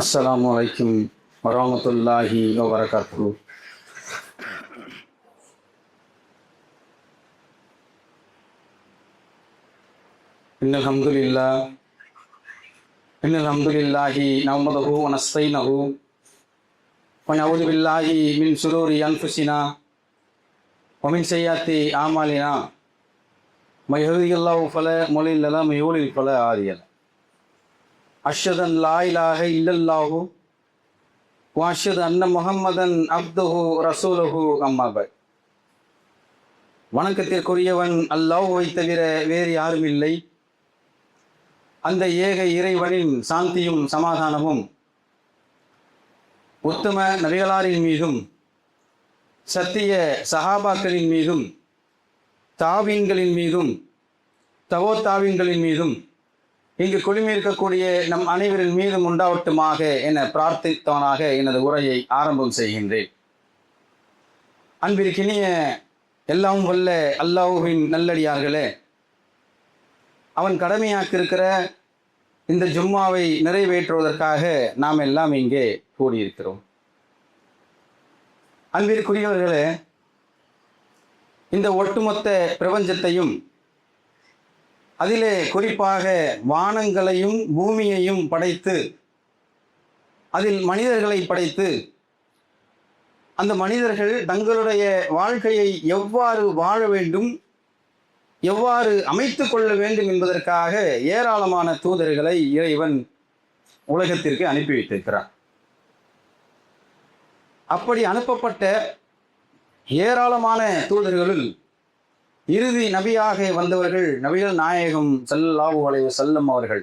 அஸ்ஸலாமு அலைக்கும் வரஹ்மத்துல்லாஹி வபரகாத்துஹு. இன்னல் ஹம்துலில்லாஹி நஹ்மதுஹு வ நஸ்தைனுஹு வ நஊது பில்லாஹி மின் ஷுரூரி அன்ஃபுஸினா வ மின் ஸய்யிஆத்தி அமாலினா மை யஹ்திஹில்லாஹு ஃபலா முضில்ல லஹு வ மை யுضلل ஃபலா ஹாதிய லஹு. அஷ்ஹது அன் லா இலாஹ இல்லல்லாஹு வ அஷ்ஹது அன்ன முஹம்மதன் அப்துஹு ரசூலுஹு அம்மா பஅத். வணக்கத்திற்குரியவன் அல்லாஹ்வை தவிர வேறு யாரும் இல்லை. அந்த ஏக இறைவனின் சாந்தியும் சமாதானமும் உத்தம நபிகளாரின் மீதும் சத்திய சஹாபாக்களின் மீதும் தாவீன்களின் மீதும் தவோத்தாவீன்களின் மீதும் இங்கு குழுமியிருக்கக்கூடிய நம் அனைவரின் மீதும் உண்டாவட்டுமாக என பிரார்த்தித்தவனாக எனது உரையை ஆரம்பம் செய்கின்றேன். அன்பிற்கினிய எல்லாம் வல்ல அல்லாஹ்வின் நல்லடியார்களே, அவன் கடமையாக்கியிருக்கிற இந்த ஜும்மாவை நிறைவேற்றுவதற்காக நாம் எல்லாம் இங்கே கூடியிருக்கிறோம். அன்பிற்குரியவர்களே, இந்த ஒட்டுமொத்த பிரபஞ்சத்தையும் அதிலே குறிப்பாக வானங்களையும் பூமியையும் படைத்து அதில் மனிதர்களை படைத்து அந்த மனிதர்கள் தங்களுடைய வாழ்க்கையை எவ்வாறு வாழ வேண்டும், எவ்வாறு அமைத்து கொள்ள வேண்டும் என்பதற்காக ஏராளமான தூதர்களை இறைவன் உலகத்திற்கு அனுப்பி வைத்திருக்கிறார். அப்படி அனுப்பப்பட்ட ஏராளமான தூதர்களுள் இறுதி நபியாக வந்தவர்கள் நபிகள் நாயகம் ஸல்லல்லாஹு அலைஹி வஸல்லம் அவர்கள்.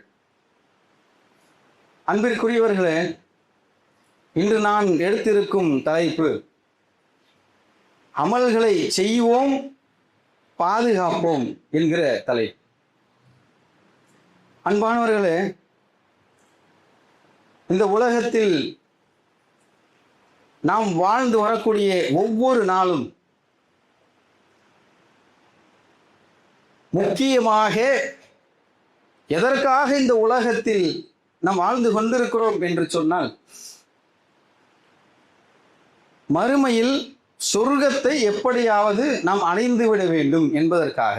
அன்பிற்குரியவர்களே, இன்று நான் எடுத்திருக்கும் தலைப்பு அமல்களை செய்வோம் பாதுகாப்போம் என்கிற தலைப்பு. அன்பானவர்களே, இந்த உலகத்தில் நாம் வாழ்ந்து வரக்கூடிய ஒவ்வொரு நாளும் முக்கியமாக எதற்காக இந்த உலகத்தில் நாம் வாழ்ந்து கொண்டிருக்கிறோம் என்று சொன்னால், மறுமையில் சொர்க்கத்தை எப்படியாவது நாம் அடைந்து விட வேண்டும் என்பதற்காக.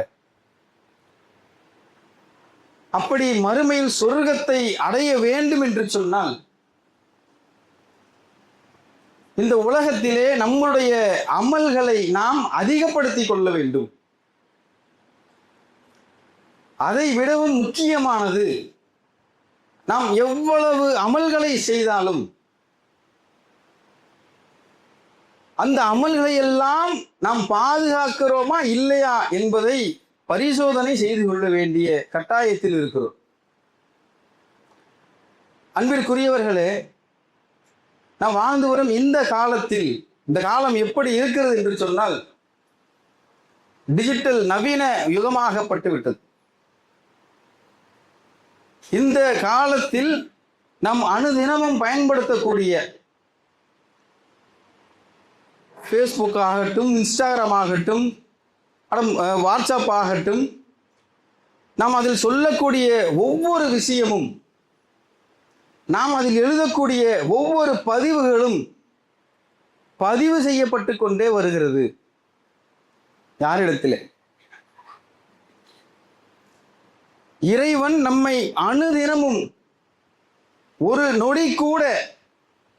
அப்படி மறுமையில் சொர்க்கத்தை அடைய வேண்டும் என்று சொன்னால், இந்த உலகத்திலே நம்முடைய அமல்களை நாம் அதிகப்படுத்திக் கொள்ள வேண்டும். அதை விடவும் முக்கியமானது, நாம் எவ்வளவு அமல்களை செய்தாலும் அந்த அமல்களை எல்லாம் நாம் பாதுகாக்கிறோமா இல்லையா என்பதை பரிசோதனை செய்து கொள்ள வேண்டிய கட்டாயத்தில் இருக்கிறோம். அன்பிற்குரியவர்களே, நாம் வாழ்ந்து வரும் இந்த காலத்தில், இந்த காலம் எப்படி இருக்கிறது என்று சொன்னால், டிஜிட்டல் நவீன யுகமாகப்பட்டு விட்டது. இந்த காலத்தில் நாம் அனுதினமும் பயன்படுத்தக்கூடிய ஃபேஸ்புக் ஆகட்டும், இன்ஸ்டாகிராம் ஆகட்டும், வாட்ஸ்அப் ஆகட்டும், நாம் அதில் சொல்லக்கூடிய ஒவ்வொரு விஷயமும், நாம் அதில் எழுதக்கூடிய ஒவ்வொரு பதிவுகளும் பதிவு செய்யப்பட்டு கொண்டே வருகிறது. யாரிடத்தில்? இறைவன் நம்மை அனுதினமும் ஒரு நொடி கூட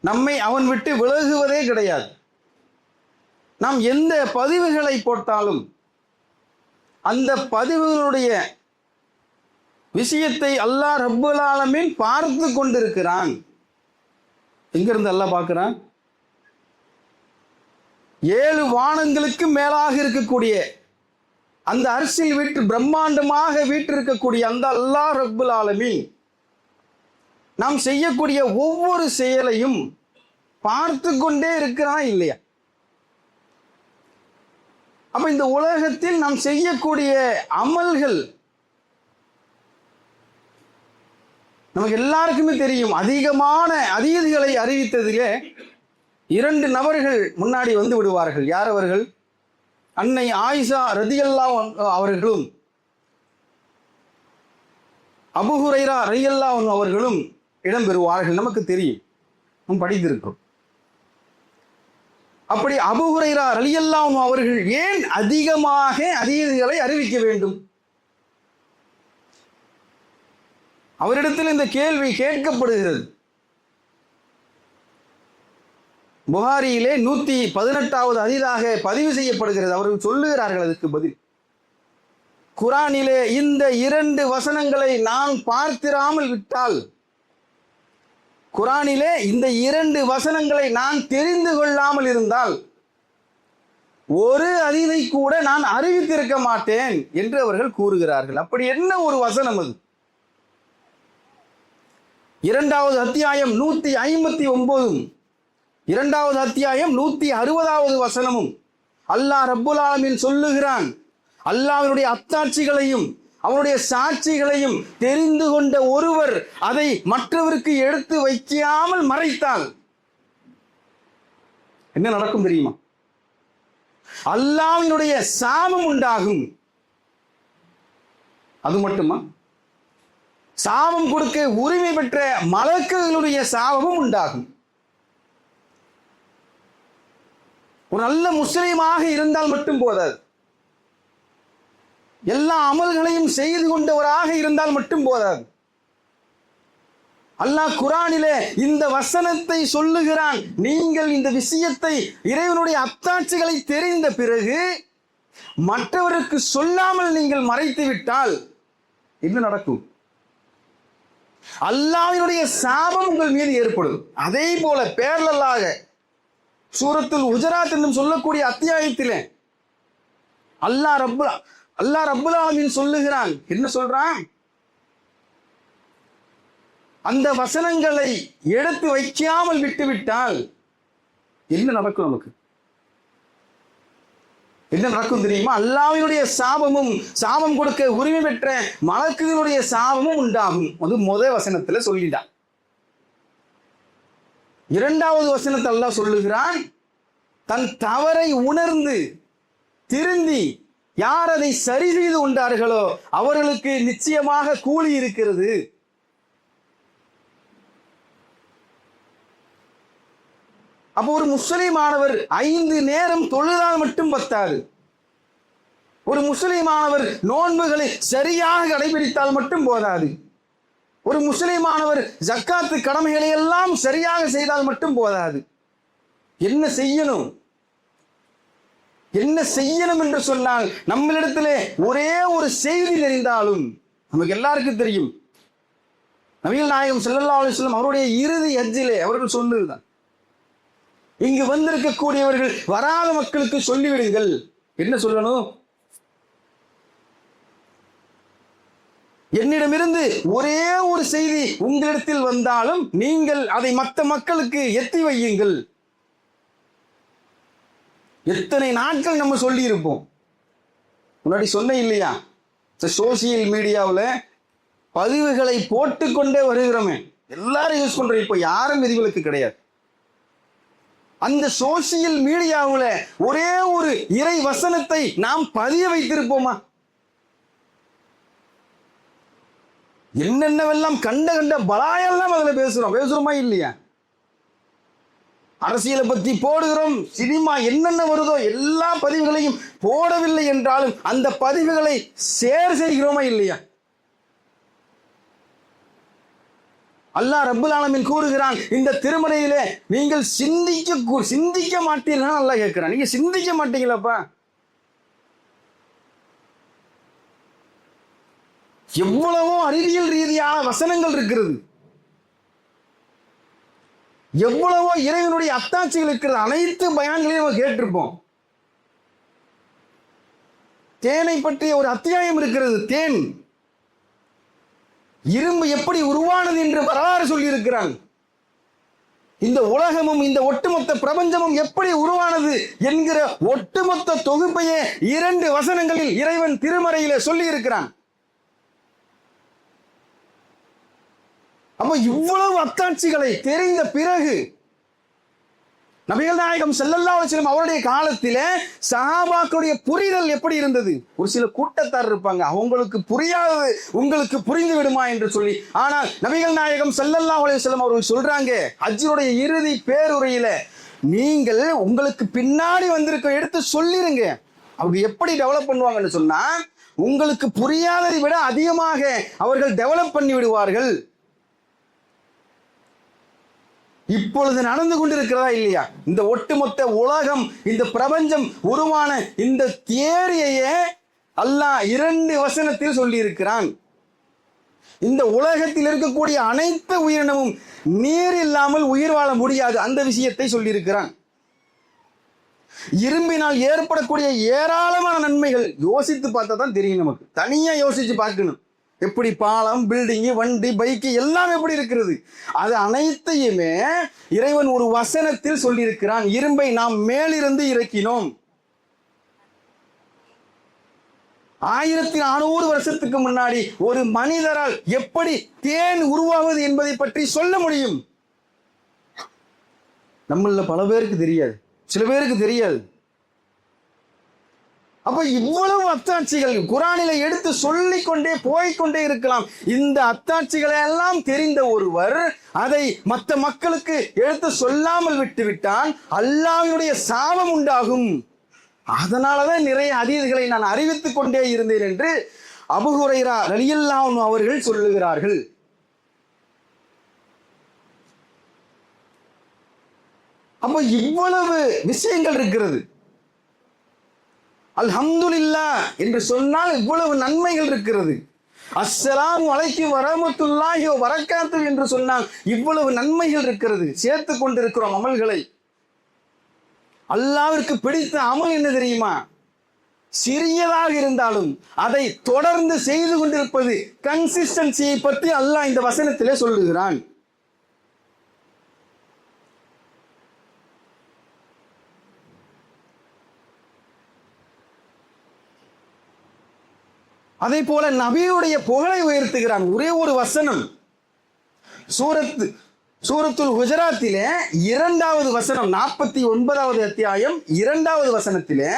நம்மை அவன் விட்டு விலகுவதே கிடையாது. நாம் எந்த பதிவுகளை போட்டாலும் அந்த பதிவுகளுடைய விஷயத்தை அல்லாஹ் ரப்புல் ஆலமீன் பார்த்து கொண்டிருக்கிறான். எங்கிருந்து அல்லாஹ் பார்க்கிறான்? 7 வானங்களுக்கு மேலாக இருக்கக்கூடிய அந்த அர்ஷில் வீட்டு பிரம்மாண்டமாக வீற்றிருக்கக்கூடிய அந்த அல்லாஹ் ரப்புல் ஆலமீன் நாம் செய்யக்கூடிய ஒவ்வொரு செயலையும் பார்த்து கொண்டே இருக்கிறான் இல்லையா? அப்ப இந்த உலகத்தில் நாம் செய்யக்கூடிய அமல்கள் நமக்கு எல்லாருக்குமே தெரியும். அதிகமான அதீதுகளை அறிவித்ததிலே 2 நபர்கள் முன்னாடி வந்து விடுவார்கள். யார் அவர்கள்? அன்னை ஆயிஷா ரதியல்லாஹு அவர்களும் அபூ ஹுரைரா ரலியல்லாஹு அன்ஹு அவர்களும் இடம்பெறுவார்கள். நமக்கு தெரியும், நாம் படித்திருக்கிறோம். அப்படி அபூ ஹுரைரா ரலியல்லாஹு அன்ஹு அவர்கள் ஏன் அதிகமாக ஹதீஸ்களை அறிவிக்க வேண்டும்? அவரிடத்தில் இந்த கேள்வி கேட்கப்படுகிறது. புகாரியிலே 118வது ஹதீஸாக பதிவு செய்யப்படுகிறது. அவர்கள் சொல்லுகிறார்கள் அதுக்கு பதில், குர்ஆனிலே இந்த 2 வசனங்களை நான் பார்த்திராமல் விட்டால், குர்ஆனிலே இந்த 2 வசனங்களை நான் தெரிந்து கொள்ளாமல் இருந்தால் ஒரு ஹதீஸை கூட நான் அறிவித்திருக்க மாட்டேன் என்று அவர்கள் கூறுகிறார்கள். அப்படி என்ன ஒரு வசனம் அது? 2வது அத்தியாயம் 159, 2வது அத்தியாயம் 160வது வசனமும் அல்லாஹ் ரப்புல் ஆலமீன் சொல்லுகிறான், அல்லாஹ்வினுடைய அத்தாட்சிகளையும் அவனுடைய சாட்சிகளையும் தெரிந்து கொண்ட ஒருவர் அதை மற்றவருக்கு எடுத்து வைக்காமல் மறைத்தால் என்ன நடக்கும் தெரியுமா? அல்லாஹ்வினுடைய சாபம் உண்டாகும். அது மட்டுமா, சாபம் கொடுக்க உரிமை பெற்ற மலக்குகளுடைய சாபமும் உண்டாகும். ஒரு நல்ல முஸ்லிமாக இருந்தால் மட்டும் போதாது, எல்லா அமல்களையும் செய்து கொண்டவராக இருந்தால் மட்டும் போதாது. அல்லாஹ் குர்ஆனிலே இந்த வசனத்தை சொல்லுகிறான், நீங்கள் இந்த விஷயத்தை இறைவனுடைய அத்தாட்சிகளை தெரிந்த பிறகு மற்றவருக்கு சொல்லாமல் நீங்கள் மறைத்து விட்டால் என்ன நடக்கும்? அல்லாஹ்வினுடைய சாபம் உங்கள் மீது ஏற்படும். அதே போல பேரலாக சூரத்துல் ஹுஜராத் என்று சொல்லக்கூடிய அத்தியாயத்திலே அல்லாஹ் ரப்புல் ஆலமீன் சொல்லுகிறான். என்ன சொல்றான்? அந்த வசனங்களை எடுத்து வைக்காமல் விட்டுவிட்டால் என்ன நடக்கும்? நமக்கு என்ன நடக்கும் தெரியுமா? அல்லாஹ்வினுடைய சாபமும் சாபம் கொடுக்க உரிமை பெற்ற மலக்குகளுடைய சாபமும் உண்டாகும். அது முதல் வசனத்துல சொல்லிட்டான். 2வது வசனத்தை அல்லாஹ் சொல்லுகிறான், தன் தவறை உணர்ந்து திருந்தி யார் அதை சரி செய்து கொண்டார்களோ அவர்களுக்கு நிச்சயமாக கூலி இருக்கிறது. அப்போ ஒரு முஸ்லிமானவர் 5 நேரம் தொழுதால் மட்டும் பத்தாது. ஒரு முஸ்லிமானவர் நோன்புகளை சரியாக கடைபிடித்தால் மட்டும் போதாது. ஒரு முஸ்லிமானவர் ஜக்காத்து கடமைகளை எல்லாம் சரியாக செய்தால் மட்டும் போதாது. என்ன செய்யணும்? என்ன செய்யணும் என்று சொன்னால், நம்மளிடத்திலே ஒரே ஒரு செய்தி தெரிந்தாலும், நமக்கு எல்லாருக்கும் தெரியும், நபிகள் நாயகம் ஸல்லல்லாஹு அலைஹி வஸல்லம் அவருடைய இறுதி ஹஜ்ஜிலே அவர்கள் சொன்னதுதான், இங்கு வந்திருக்கக்கூடியவர்கள் வராத மக்களுக்கு சொல்லிவிடுங்கள். என்ன சொல்லணும்? என்னிடமிருந்து ஒரே ஒரு செய்தி உங்களிடத்தில் வந்தாலும் நீங்கள் அதை மற்ற மக்களுக்கு எத்தி வையுங்கள். எத்தனை நாட்கள் நம்ம சொல்லி இருப்போம். முன்னாடி சொன்ன இல்லையா, சோசியல் மீடியாவில் பதிவுகளை போட்டுக்கொண்டே வருகிறோமே, எல்லாரும் யூஸ் பண்றோம். இப்போ யாரும் விதிவிலக்கு கிடையாது. அந்த சோசியல் மீடியாவில் ஒரே ஒரு இறை வசனத்தை நாம் பதிய வைத்திருப்போமா? என்னென்னவெல்லாம் கண்ட பலாயெல்லாம் அதுல பேசுறோமா இல்லையா? அரசியலை பத்தி போடுகிறோம், சினிமா என்னென்ன வருதோ எல்லா பதிவுகளையும் போடவில்லை என்றாலும் அந்த பதிவுகளை ஷேர் செய்கிறோமா இல்லையா? அல்லாஹ் ரப்புல் ஆலமீன் கூறுகிறான், இந்த திருமறையிலே நீங்கள் சிந்திக்க மாட்டீர்கள். அல்லாஹ் கேட்கிறான், நீங்க சிந்திக்க மாட்டீங்களாப்பா? எவ்வளவோ அறிவியல் ரீதியான வசனங்கள் இருக்கிறது, எவ்வளவோ இறைவனுடைய அத்தாட்சிகள் இருக்கிறது. அனைத்து பயான்களையும் நம்ம கேட்டிருப்போம். தேனை பற்றிய ஒரு அத்தியாயம் இருக்கிறது. தேன், இரும்பு எப்படி உருவானது என்று வரலாறு சொல்லி இருக்கிறான். இந்த உலகமும் இந்த ஒட்டுமொத்த பிரபஞ்சமும் எப்படி உருவானது என்கிற ஒட்டுமொத்த தொகுப்பையே 2 வசனங்களில் இறைவன் திருமறையிலே சொல்லி இருக்கிறான். அப்ப இவ்வளவு அத்தாட்சிகளை தெரிந்த பிறகு நபிகள் நாயகம் ஸல்லல்லாஹு அலைஹி வஸல்லம் அவருடைய காலத்திலே சஹாபாக்களுடைய புரிதல் எப்படி இருந்தது? ஒரு சில கூட்டத்தார் இருப்பாங்க, அவங்களுக்கு புரியாது, உங்களுக்கு புரிந்து விடுமா என்று சொல்லி. ஆனால் நபிகள் நாயகம் ஸல்லல்லாஹு அலைஹி வஸல்லம் அவர்கள் சொல்றாங்க ஹஜ்ஜுடைய இறுதி பேருரையில, நீங்கள் உங்களுக்கு பின்னாடி வந்திருக்க எடுத்து சொல்லிருங்க. அவங்க எப்படி டெவலப் பண்ணுவாங்கன்னு சொன்னா, உங்களுக்கு புரியாததை விட அதிகமாக அவர்கள் டெவலப் பண்ணி விடுவார்கள். இப்பொழுது நடந்து கொண்டிருக்கிறதா இல்லையா? இந்த ஒட்டுமொத்த உலகம், இந்த பிரபஞ்சம் உருவான இந்த தியரியையே அல்லாஹ் 2 வசனத்தில் சொல்லி இருக்கிறான். இந்த உலகத்தில் இருக்கக்கூடிய அனைத்து உயிரினமும் நீர் இல்லாமல் உயிர் வாழ முடியாது, அந்த விஷயத்தை சொல்லி இருக்கிறான். இரும்பினால் ஏற்படக்கூடிய ஏராளமான நன்மைகள் யோசித்து பார்த்தா தான் தெரியும், நமக்கு தனியா யோசிச்சு பார்க்கணும். எப்படி பாலம், பில்டிங், வண்டி, பைக்கு எல்லாம் எப்படி இருக்கிறது, அது அனைத்தையுமே இறைவன் ஒரு வசனத்தில் சொல்லி இருக்கிறான். இரும்பை நாம் மேலிருந்து இறக்கினோம். 1400 வருஷத்துக்கு முன்னாடி ஒரு மனிதரால் எப்படி தேன் உருவாவது என்பதை பற்றி சொல்ல முடியும். நம்மள பல பேருக்கு தெரியாது, சில பேருக்கு தெரியாது. அப்ப இவ்வளவு அத்தாட்சிகள் குர்ஆனிலே எடுத்து சொல்லிக் கொண்டே போய்கொண்டே இருக்கலாம். இந்த அத்தாட்சிகளை எல்லாம் தெரிந்த ஒருவர் அதை மற்ற மக்களுக்கு எடுத்து சொல்லாமல் விட்டுவிட்டால் அல்லாஹ்வுடைய சாபம் உண்டாகும். அதனாலதான் நிறைய ஹதீஸ்களை நான் அறிவித்துக் கொண்டே இருந்தேன் என்று அபூ ஹுரைரா ரலியல்லாஹு அன்ஹு அவர்கள் சொல்லுகிறார்கள். அப்ப இவ்வளவு விஷயங்கள் இருக்கிறது. அல்ஹம்துலில்லாஹ் என்று சொன்னால் இவ்வளவு நன்மைகள் இருக்கிறது. அஸ்ஸலாமு அலைக்கும் வரஹ்மத்துல்லாஹி வ பரக்காத்துஹு என்று சொன்னால் இவ்வளவு நன்மைகள் இருக்கிறது. சேர்த்து கொண்டிருக்கிறோம் அமல்களை. அல்லாஹ்விற்கு பிடித்த அமல் என்ன தெரியுமா? சிறியதாக இருந்தாலும் அதை தொடர்ந்து செய்து கொண்டிருப்பது. கன்சிஸ்டன்சியை பற்றி அல்லாஹ் இந்த வசனத்திலே சொல்லுகிறான். அதே போல நபியுடைய புகழை உயர்த்துகிறான். ஒரே ஒரு வசனம், சூரத்துல் ஹுஜராத்திலே 2வது வசனம், 49வது அத்தியாயம் 2வது வசனத்திலே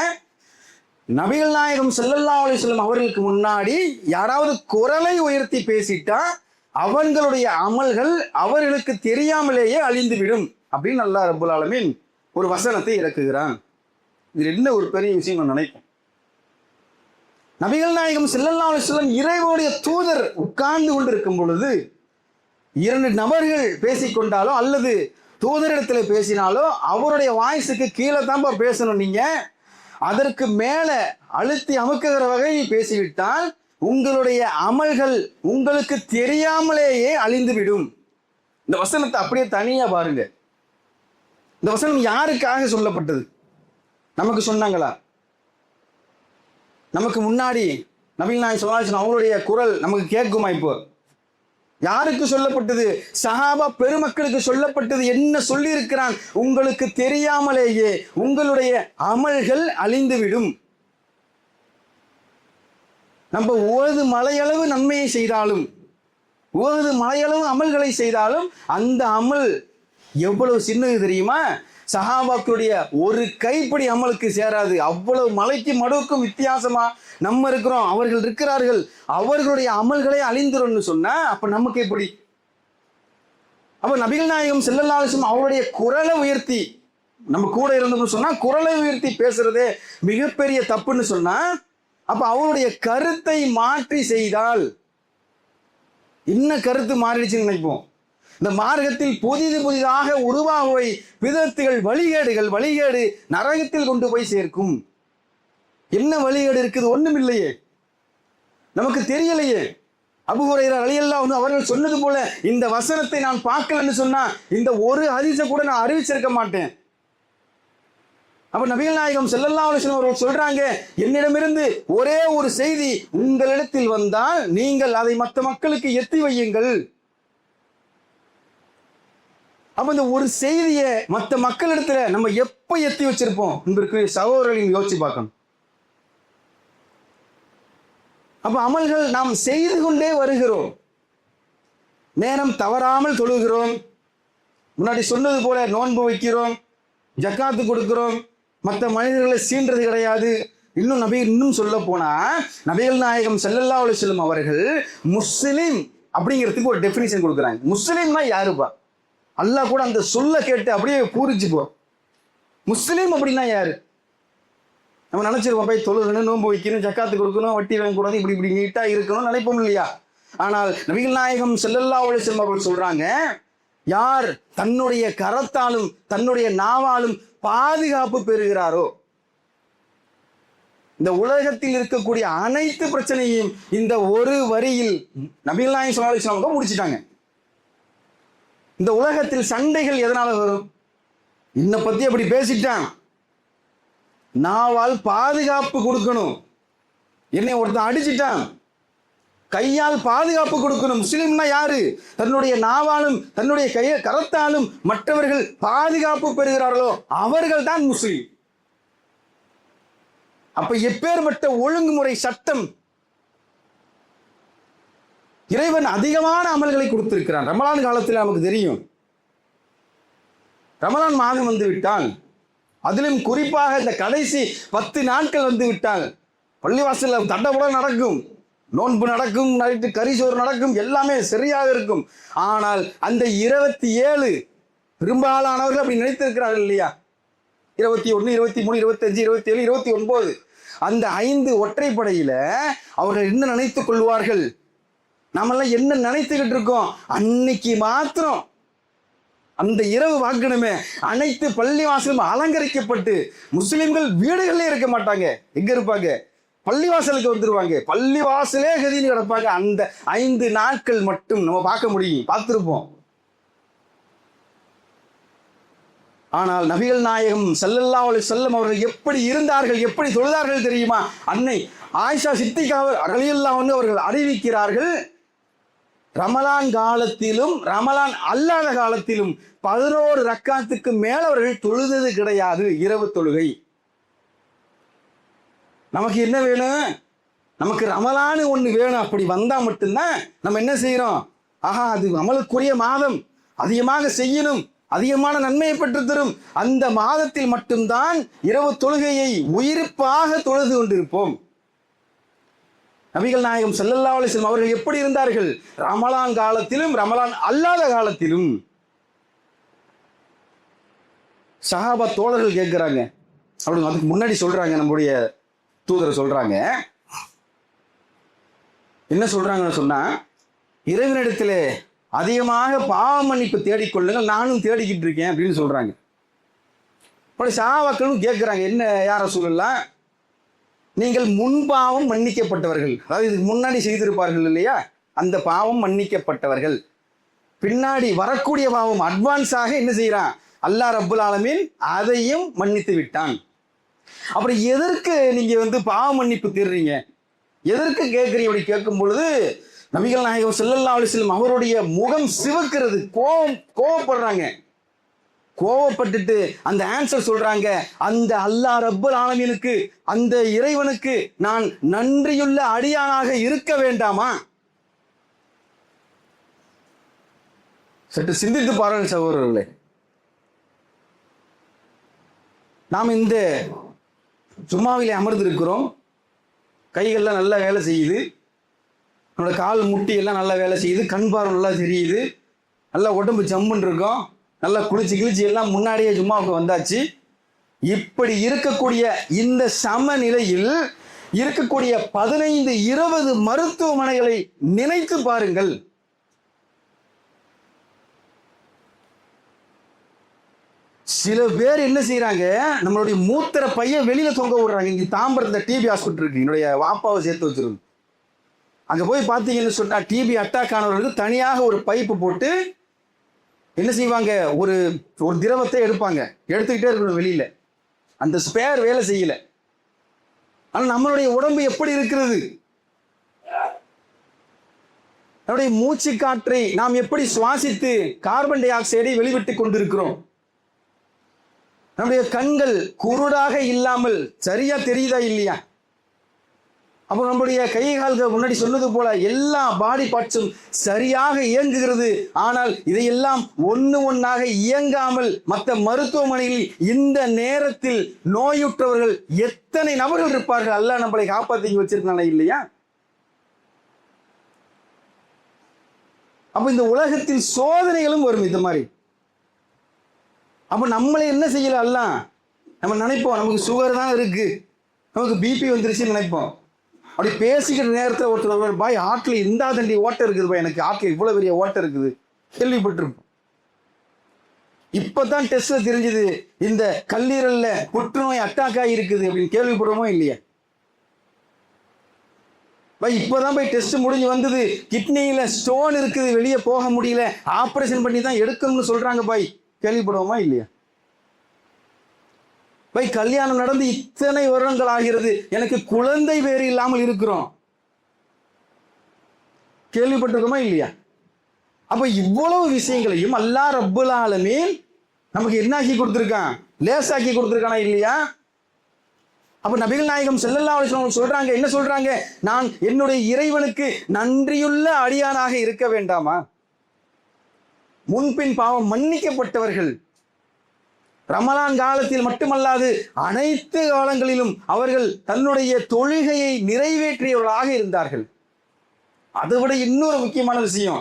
நபிகள் நாயகம் ஸல்லல்லாஹு அலைஹி வஸல்லம் அவர்களுக்கு முன்னாடி யாராவது குரலை உயர்த்தி பேசிட்டா அவர்களுடைய அமல்கள் அவர்களுக்கு தெரியாமலேயே அழிந்துவிடும் அப்படின்னு அல்லாஹ் ரப்பல் ஆலமீன் ஒரு வசனத்தை இறக்குகிறான். இது என்ன ஒரு பெரிய விஷயம் நான் நினைப்பேன். நபிகள் நாயகம் ஸல்லல்லாஹு அலைஹி வஸல்லம் இறைவனுடைய தூதர் உட்கார்ந்து கொண்டிருக்கும் பொழுது 2 நபர்கள் பேசிக்கொண்டாலோ அல்லது தூதரிடத்துல பேசினாலோ அவருடைய வாய்ஸுக்கு கீழே தான்ப்பா பேசணும். நீங்க அதற்கு மேல அழுத்தி அமுக்குகிற வகையில் பேசிவிட்டால் உங்களுடைய அமல்கள் உங்களுக்கு தெரியாமலேயே அழிந்துவிடும். இந்த வசனத்தை அப்படியே தனியா பாருங்க. இந்த வசனம் யாருக்காக சொல்லப்பட்டது? நமக்கு சொன்னாங்களா? நமக்கு முன்னாடி நபிகள் நாயகம் ஸல்லல்லாஹு அலைஹி வஸல்லம் அவருடைய குரல் நமக்கு கேட்குமா? இப்போ யாருக்கு சொல்லப்பட்டது? சஹாபா பெருமக்களுக்கு சொல்லப்பட்டது. என்ன சொல்லி இருக்கிறான்? உங்களுக்கு தெரியாமலேயே உங்களுடைய அமல்கள் அழிந்துவிடும். நம்ம ஓது மலையளவு நன்மையை செய்தாலும், ஓது மலையளவு அமல்களை செய்தாலும் அந்த அமல் எவ்வளவு சின்னது தெரியுமா? சஹாபாக்களுடைய ஒரு கைப்பிடி அமலுக்கு சேராது. அவ்வளவு மலைக்கு மடுவுக்கும் வித்தியாசமா நம்ம இருக்கிறோம், அவர்கள் இருக்கிறார்கள். அவர்களுடைய அமல்களே அழிந்துரும்னு சொன்னா அப்ப நமக்கு எப்படி? அப்ப நபிகள் நாயகம் ஸல்லல்லாஹு அலைஹி வஸல்லம் அவருடைய குரலை உயர்த்தி நம்ம கூட இருந்தோம்னு சொன்னா, குரலை உயர்த்தி பேசுறதே மிகப்பெரிய தப்புன்னு சொன்னா, அப்ப அவருடைய கருத்தை மாற்றி செய்தால் என்ன கருத்து மாறிடுச்சுன்னு நினைப்போம். இந்த மார்க்கத்தில் புதிதாக உருவாகுவை விதத்துகள், வழிகேடு நரகத்தில் கொண்டு போய் சேர்க்கும். என்ன வழிகேடு இருக்குது? ஒண்ணும் இல்லையே, நமக்கு தெரியலையே. அபூ ஹுரைரா ரலியல்லாஹு அன்ஹு அவர்கள் சொன்னது போல இந்த வசனத்தை நான் பார்க்கலன்னு சொன்னா இந்த ஒரு ஹதீஸை கூட நான் அறிவிச்சிருக்க மாட்டேன். அப்ப நபிகள் நாயகம் ஸல்லல்லாஹு அலைஹி வஸல்லம் அவர்கள் சொல்றாங்க, என்னிடமிருந்து ஒரே ஒரு செய்தி உங்களிடத்தில் வந்தால் நீங்கள் அதை மற்ற மக்களுக்கு எத்தி வையுங்கள். அப்ப இந்த ஒரு செய்தியை மற்ற மக்களிடத்துல நம்ம எப்ப எத்தி வச்சிருப்போம் என்பதற்கு சகோதரர்களின் யோசிச்சு பார்க்கணும். அப்ப அமல்கள் நாம் செய்து கொண்டே வருகிறோம். நேரம் தவறாமல் தொழுகிறோம். முன்னாடி சொன்னது போல நோன்பு வைக்கிறோம். ஜக்காத்து கொடுக்கிறோம், மற்ற மனிதர்களை சீன்றது கிடையாது. இன்னும் சொல்ல போனா நபிகள் நாயகம் ஸல்லல்லாஹு அலைஹி வஸல்லம் அவர்கள் முஸ்லிம் அப்படிங்கிறதுக்கு ஒரு டெஃபினிஷன் கொடுக்குறாங்க. முஸ்லிம்னா யாருப்பா? அல்லாஹ் கூட அந்த சொல்ல கேட்டு அப்படியே பூரிச்சு போ. முஸ்லீம் அப்படின்னா யாரு? நம்ம நினைச்சிருப்போம், போய் தொழுகணும், நோன்பு வைக்கணும், ஜக்காத்து கொடுக்கணும், வட்டி வாங்கக்கூடாது, இப்படி நீட்டா இருக்கணும் நினைப்போம் இல்லையா? ஆனால் நபிகள் நாயகம் ஸல்லல்லாஹு அலைஹி வஸல்லம் அவர்கள் சொல்றாங்க, யார் தன்னுடைய கரத்தாலும் தன்னுடைய நாவாலும் பாதுகாப்பு பெறுகிறாரோ, இந்த உலகத்தில் இருக்கக்கூடிய அனைத்து பிரச்சனையும் இந்த ஒரு வரியில் நபிகள் நாயகம் ஸல்லல்லாஹு அலைஹி வஸல்லம் முடிச்சிட்டாங்க. இந்த உலகத்தில் சண்டைகள் எதனால வரும்? இன்ன பத்தி அப்படி பேசிட்டான், நாவால் பாதுகாப்பு கொடுக்கணும். என்னை ஒருத்தன் அடிச்சிட்டான், கையால் பாதுகாப்பு கொடுக்கணும். முஸ்லிம்னா யாரு? தன்னுடைய நாவாலும் தன்னுடைய கரத்தாலும் மற்றவர்கள் பாதுகாப்பு பெறுகிறார்களோ அவர்கள் தான் முஸ்லிம். அப்ப எப்பேற்பட்ட ஒழுங்குமுறை சட்டம்! இறைவன் அதிகமான அமல்களை கொடுத்திருக்கிறான். ரமலான் காலத்தில் நமக்கு தெரியும், ரமலான் மாதம் வந்து விட்டால், அதிலும் குறிப்பாக இந்த கடைசி 10 நாட்கள் வந்து விட்டால் பள்ளிவாசல் தண்டபுட நடக்கும், நோன்பு நடக்கும், நைட்டு கரிசோறு நடக்கும், எல்லாமே சரியாக இருக்கும். ஆனால் அந்த 27 பெரும்பாலானவர்கள் அப்படி நினைத்திருக்கிறார்கள் இல்லையா? 21, 23, 25, 27, 29 அந்த 5 ஒற்றைப்படையில அவர்கள் என்ன நினைத்துக் கொள்வார்கள்? நாமெல்லாம் என்ன நினைத்துக்கிட்டு இருக்கோம்? அன்னைக்கு மாத்திரம் அந்த இரவு வாக்கணுமே, அனைத்து பள்ளிவாசலும் அலங்கரிக்கப்பட்டு முஸ்லிம்கள் வீடுகளே இருக்க மாட்டாங்க. எங்க இருப்பாங்க? பள்ளிவாசலுக்கு வந்துருவாங்க. பள்ளிவாசலே கதின்னு கிடப்பாங்க. அந்த 5 நாட்கள் மட்டும் நம்ம பார்க்க முடியும், பார்த்திருப்போம். ஆனால் நபிகள் நாயகம் ஸல்லல்லாஹு அலைஹி வஸல்லம் அவர்கள் எப்படி இருந்தார்கள், எப்படி தொழுதார்கள் தெரியுமா? அன்னை ஆயிஷா சித்திகா ரலியல்லாஹு அன்ஹா அவர்கள் அறிவிக்கிறார்கள், ரமலான் காலத்திலும் ரமலான் அல்லாத காலத்திலும் 11 ரக்காத்துக்கு மேல அவர்கள் தொழுதது கிடையாது. இரவு தொழுகை. நமக்கு என்ன வேணும்? நமக்கு ரமலான் ஒண்ணு வேணும். அப்படி வந்தா மட்டும்தான் நம்ம என்ன செய்யறோம்? ஆஹா, அது அமலுக்குரிய மாதம், அதிகமாக செய்யணும், அதிகமான நன்மையை பெற்று தரும். அந்த மாதத்தில் மட்டும்தான் இரவு தொழுகையை உயிர்ப்பாக தொழுது கொண்டிருப்போம். நபிகள் நாயகம் ஸல்லல்லாஹு அலைஹி வஸல்லம் அவர்கள் எப்படி இருந்தார்கள்? ரமலான் காலத்திலும் ரமலான் அல்லாத காலத்திலும். சஹாபா தோழர்கள் கேட்கிறாங்க, அப்படி அதுக்கு முன்னாடி சொல்றாங்க, நம்முடைய தூதர் சொல்றாங்க, என்ன சொல்றாங்கன்னு சொன்னா, இறைவனிடத்திலே அதிகமாக பாவ மன்னிப்பு தேடிக்கொள்ளுங்கள், நானும் தேடிக்கிட்டு இருக்கேன் அப்படின்னு சொல்றாங்க. அப்படி சஹாபாக்களும் கேட்கிறாங்க, என்ன யா ரசூலல்லாஹ், நீங்கள் முன்பாவம் மன்னிக்கப்பட்டவர்கள், அதாவது இதுக்கு முன்னாடி செய்திருப்பார்கள் இல்லையா, அந்த பாவம் மன்னிக்கப்பட்டவர்கள், பின்னாடி வரக்கூடிய பாவம் அட்வான்ஸாக என்ன செய்யறான்? அல்லாஹ் ரப்புல் ஆலமீன் அதையும் மன்னித்து விட்டான். அப்புறம் எதற்கு நீங்க பாவ மன்னிப்பு தேடுறீங்க, எதற்கு கேட்குறீங்க? அப்படி கேட்கும் பொழுது நபிகள் நாயகம் ஸல்லல்லாஹு அலைஹி வஸல்லம் அவருடைய முகம் சிவக்கிறது, கோவப்படுறாங்க. கோவப்பட்டுட்டு அந்த ஆன்சர் சொல்றாங்க, அந்த அல்லாஹ் ரப்புல் ஆலமீனுக்கு, அந்த இறைவனுக்கு நான் நன்றியுள்ள அடியானாக இருக்க வேண்டாமா? சற்று சிந்தித்து பாருங்கள் சகோதரர்களே. நாம் இந்த சும்மாவிலே அமர்ந்திருக்கிறோம், கைகள்லாம் நல்லா வேலை செய்யுது, நம்மளோட கால் முட்டி எல்லாம் நல்லா வேலை செய்யுது, கண் பார்வை நல்லா தெரியுது, நல்லா உடம்பு ஜம்முன்னு இருக்கும், நல்லா குளிச்சு கிழிச்சு எல்லாம் முன்னாடியே ஜும்மாவுக்கு வந்தாச்சு. இப்படி இருக்கக்கூடிய இந்த சமநிலையில் இருக்கக்கூடிய 15-20 மருத்துவமனைகளை நினைத்து பாருங்கள். சில பேர் என்ன செய்யறாங்க, நம்மளுடைய மூத்திர பையன் வெளியில தொங்க விடுறாங்க. இங்க தாம்பரத்துல டிபி ஹாஸ்பிட்டல் இருக்கு, என்னுடைய வாப்பாவை சேர்த்து வச்சிருக்கு. அங்க போய் பார்த்தீங்கன்னு சொன்னா, டிபி அட்டாக் ஆனவர்களுக்கு தனியாக ஒரு பைப்பு போட்டு என்ன செய்வாங்க, ஒரு திரவத்தை எடுப்பாங்க, எடுத்துக்கிட்டே இருக்கணும் வெளியில. அந்த ஸ்பேர் வேலை செய்யல. ஆனால் நம்மளுடைய உடம்பு எப்படி இருக்கிறது? நம்முடைய மூச்சு காற்றை நாம் எப்படி சுவாசித்து கார்பன் டை ஆக்சைடை வெளிவிட்டு கொண்டிருக்கிறோம்? நம்முடைய கண்கள் குருடாக இல்லாமல் சரியா தெரியுதா இல்லையா? அப்போ நம்முடைய கை கால்கள் முன்னாடி சொன்னது போல எல்லா பாடி பார்ட்ஸும் சரியாக இயங்குகிறது. ஆனால் இதையெல்லாம் ஒன்னாக இயங்காமல் மற்ற மருத்துவமனையில் இந்த நேரத்தில் நோயுற்றவர்கள் எத்தனை நபர்கள் இருப்பார்கள். அல்லாஹ் நம்மளை காப்பாற்றி வச்சிருக்கானே இல்லையா? அப்ப இந்த உலகத்தில் சோதனைகளும் வரும் இந்த மாதிரி. அப்ப நம்மளே என்ன செய்யல அல்லாஹ்? நம்ம நினைப்போம் நமக்கு சுகர் தான் இருக்கு, நமக்கு பிபி வந்துருச்சுன்னு நினைப்போம். அப்படி பேசிக்கிற நேரத்தில் ஒருத்தர் பாய் ஆட்டில் இருந்தா தண்டி ஓட்டை இருக்குது பாய், எனக்கு ஆட்டில் இவ்வளோ பெரிய ஓட்டை இருக்குது கேள்விப்பட்டிருப்போம். இப்போதான் டெஸ்ட்ல தெரிஞ்சுது இந்த கல்லீரல்ல புற்றுநோய் அட்டாக் ஆகி இருக்குது அப்படின்னு கேள்விப்படுறோமோ இல்லையா? பாய் இப்போதான் போய் டெஸ்ட் முடிஞ்சு வந்தது, கிட்னியில ஸ்டோன் இருக்குது, வெளியே போக முடியல, ஆப்ரேஷன் பண்ணி தான் எடுக்கணும்னு சொல்றாங்க பாய், கேள்விப்படுவோமா இல்லையா? பாய் கல்யாணம் நடந்து இத்தனை வருடங்கள் ஆகிறது, எனக்கு குழந்தை வேறு இல்லாமல் இருக்கிறோம், கேள்விப்பட்டிருக்கோமா இல்லையா? அப்ப இவ்வளவு விஷயங்களையும் அல்லாஹ் ரப்புல் ஆலமீன் நமக்கு என்னாக்கி கொடுத்திருக்கான், லேசாக்கி கொடுத்திருக்கானா இல்லையா? அப்ப நபிகள் நாயகம் ஸல்லல்லாஹு அலைஹி வஸல்லம் சொல்றாங்க, என்ன சொல்றாங்க? நான் என்னுடைய இறைவனுக்கு நன்றியுள்ள அடியானாக இருக்க வேண்டாமா? முன்பின் பாவம் மன்னிக்கப்பட்டவர்கள், ரமலான் காலத்தில் மட்டுமல்லாது அனைத்து காலங்களிலும் அவர்கள் தன்னுடைய தொழுகையை நிறைவேற்றியவர்களாக இருந்தார்கள். அதை விட இன்னொரு முக்கியமான விஷயம்,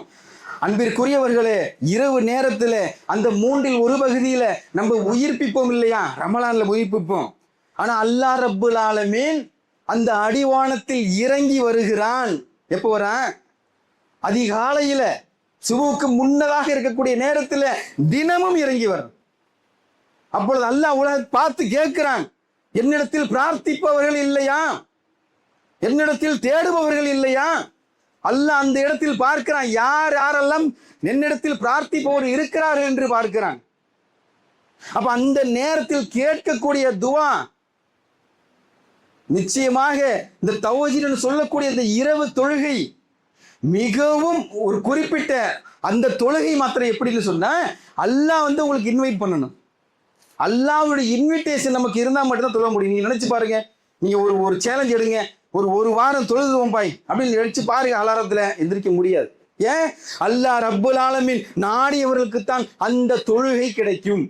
அன்பிற்குரியவர்களே, இரவு நேரத்தில் அந்த மூன்றில் ஒரு பகுதியில நம்ம உயிர்ப்பிப்போம் இல்லையா? ரமலான்ல உயிர்ப்பிப்போம். ஆனா அல்லாஹ் ரப்புல் ஆலமீன் அந்த அடிவானத்தில் இறங்கி வருகிறான். எப்போ வரான்? அதிகாலையில, சுபுக்கு முன்னதாக இருக்கக்கூடிய நேரத்தில் தினமும் இறங்கி வரும். அப்பொழுது அல்லாஹ் உலகத்தை பார்த்து கேட்கிறான், என்னிடத்தில் பிரார்த்திப்பவர்கள் இல்லையா? என்னிடத்தில் தேடுபவர்கள் இல்லையா? அல்லாஹ் அந்த இடத்தில் பார்க்கிறான், யார் யாரெல்லாம் என்னிடத்தில் பிரார்த்திப்பவர் இருக்கிறார்கள் என்று பார்க்கிறான். அப்ப அந்த நேரத்தில் கேட்கக்கூடிய துவா நிச்சயமாக இந்த தவஜீத் சொல்லக்கூடிய இந்த இரவு தொழுகை மிகவும் ஒரு குறிப்பிட்ட அந்த தொழுகை மாத்திரம் எப்படின்னு சொன்னா, அல்லாஹ் உங்களுக்கு இன்வைட் பண்ணணும். அல்லாஹ்வுடைய இன்விடேஷன் நமக்கு இருந்தால் மட்டும்தான் தொழ முடியும். நீங்க நினைச்சு பாருங்க, நீங்க ஒரு சேலஞ்ச் எடுங்க, ஒரு வாரம் தொழுதுவோம் பாய் அப்படின்னு நினைச்சு பாருங்க, அலாரத்துல எந்திரிக்க முடியாது. ஏன்? அல்லாஹ் ரப்புல் ஆலமீன் நாடியவர்களுக்கு தான் அந்த தொழுகை கிடைக்கும்.